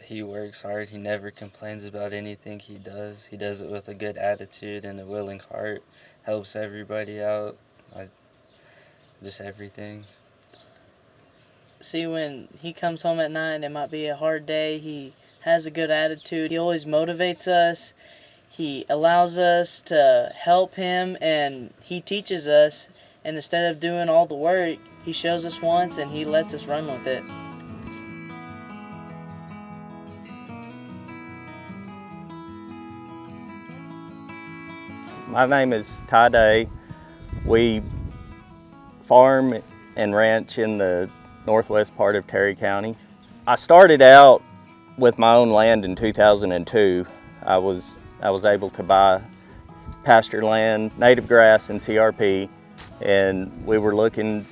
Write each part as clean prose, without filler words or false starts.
He works hard. He never complains about anything he does. He does it with a good attitude and a willing heart. Helps everybody out. Just everything. See, when he comes home at night, it might be a hard day. He has a good attitude. He always motivates us. He allows us to help him, and he teaches us. And instead of doing all the work, he shows us once and he lets us run with it. My name is Ty Day. We farm and ranch in the northwest part of Terry County. I started out with my own land in 2002. I was able to buy pasture land, native grass, and CRP, and we were looking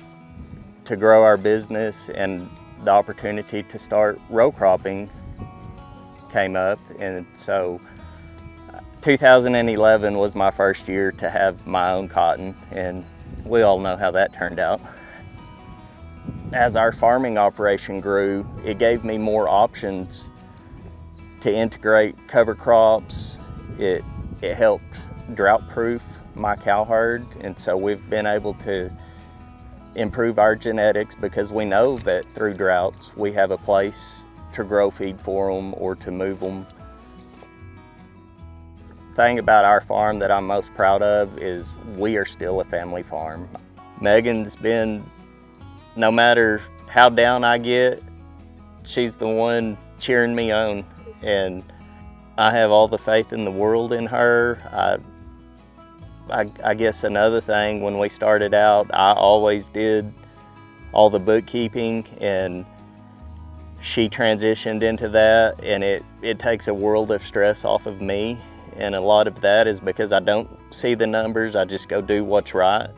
to grow our business, and the opportunity to start row cropping came up, and so 2011 was my first year to have my own cotton, and we all know how that turned out. As our farming operation grew, it gave me more options to integrate cover crops. It helped drought-proof my cow herd, and so we've been able to improve our genetics because we know that through droughts we have a place to grow feed for them or to move them. The thing about our farm that I'm most proud of is we are still a family farm. Megan's been, no matter how down I get, she's the one cheering me on, and I have all the faith in the world in her. I guess another thing, when we started out, I always did all the bookkeeping, and she transitioned into that, and it takes a world of stress off of me. And a lot of that is because I don't see the numbers, I just go do what's right.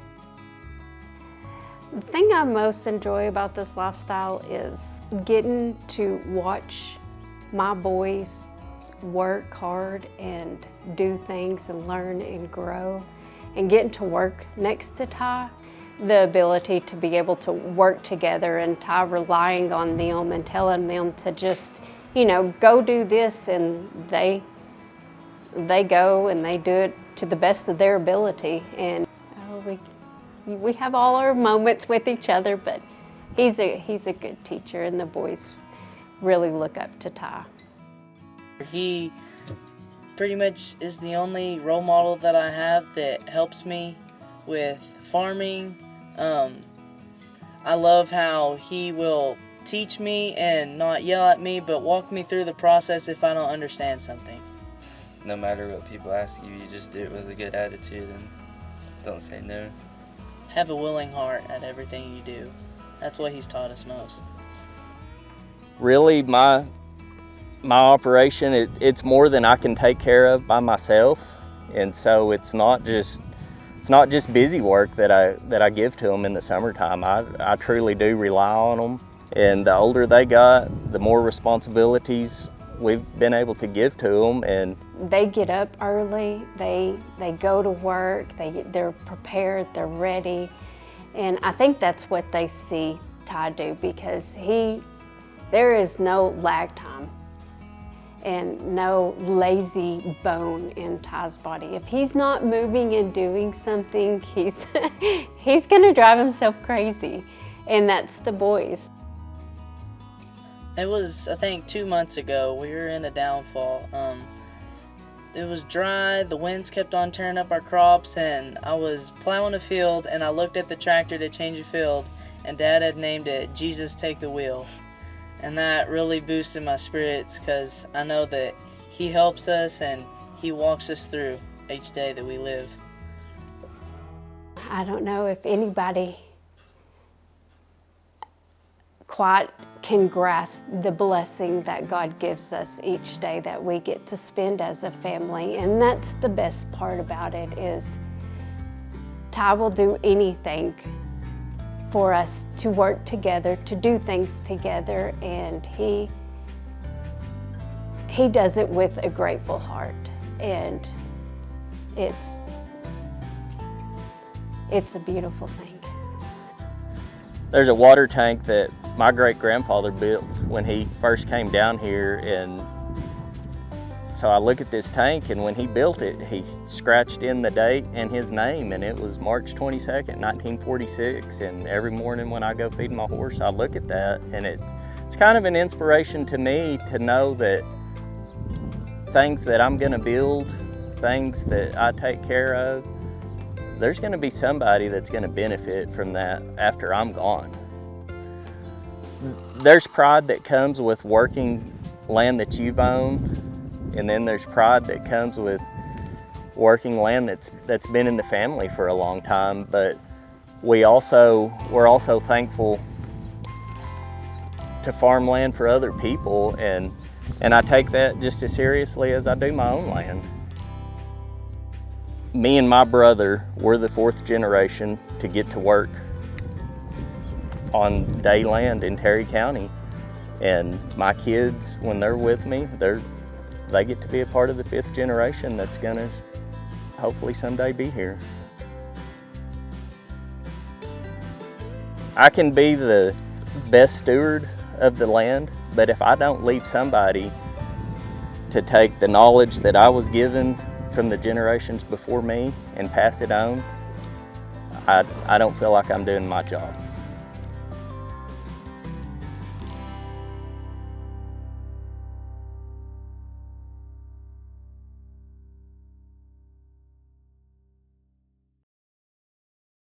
The thing I most enjoy about this lifestyle is getting to watch my boys work hard and do things and learn and grow, and getting to work next to Ty. The ability to be able to work together and Ty relying on them and telling them to just, go do this, and they go and they do it to the best of their ability. And we have all our moments with each other, but he's a good teacher, and the boys really look up to Ty. He pretty much is the only role model that I have that helps me with farming. I love how he will teach me and not yell at me, but walk me through the process if I don't understand something. No matter what people ask you, you just do it with a good attitude and don't say no. Have a willing heart at everything you do. That's what he's taught us most. Really, my operation, it's more than I can take care of by myself, and so it's not just busy work that I give to them in the summertime. I truly do rely on them, and the older they got, the more responsibilities we've been able to give to them. And they get up early, they go to work, they're prepared, they're ready, and I think that's what they see Ty do, because there is no lag time and no lazy bone in Ty's body. If he's not moving and doing something, he's gonna drive himself crazy, and that's the boys. It was, I think, 2 months ago. We were in a downfall. It was dry, the winds kept on tearing up our crops, and I was plowing a field, and I looked at the tractor to change the field, and Dad had named it Jesus Take the Wheel. And that really boosted my spirits, because I know that he helps us and he walks us through each day that we live. I don't know if anybody quite can grasp the blessing that God gives us each day that we get to spend as a family. And that's the best part about it, is Ty will do anything for us to work together, to do things together, and he does it with a grateful heart, and it's a beautiful thing. there's a water tank that my great-grandfather built when he first came down here. And so I look at this tank, and when he built it, he scratched in the date and his name, and it was March 22nd, 1946. And every morning when I go feed my horse, I look at that, and it's kind of an inspiration to me to know that things that I'm gonna build, things that I take care of, there's gonna be somebody that's gonna benefit from that after I'm gone. There's pride that comes with working land that you've owned, and then there's pride that comes with working land that's been in the family for a long time. But we're also thankful to farm land for other people, and I take that just as seriously as I do my own land. Me and my brother, we're the 4th generation to get to work on day land in Terry County. And my kids, when they're with me, they get to be a part of the 5th generation that's gonna hopefully someday be here. I can be the best steward of the land, but if I don't leave somebody to take the knowledge that I was given from the generations before me and pass it on, I don't feel like I'm doing my job.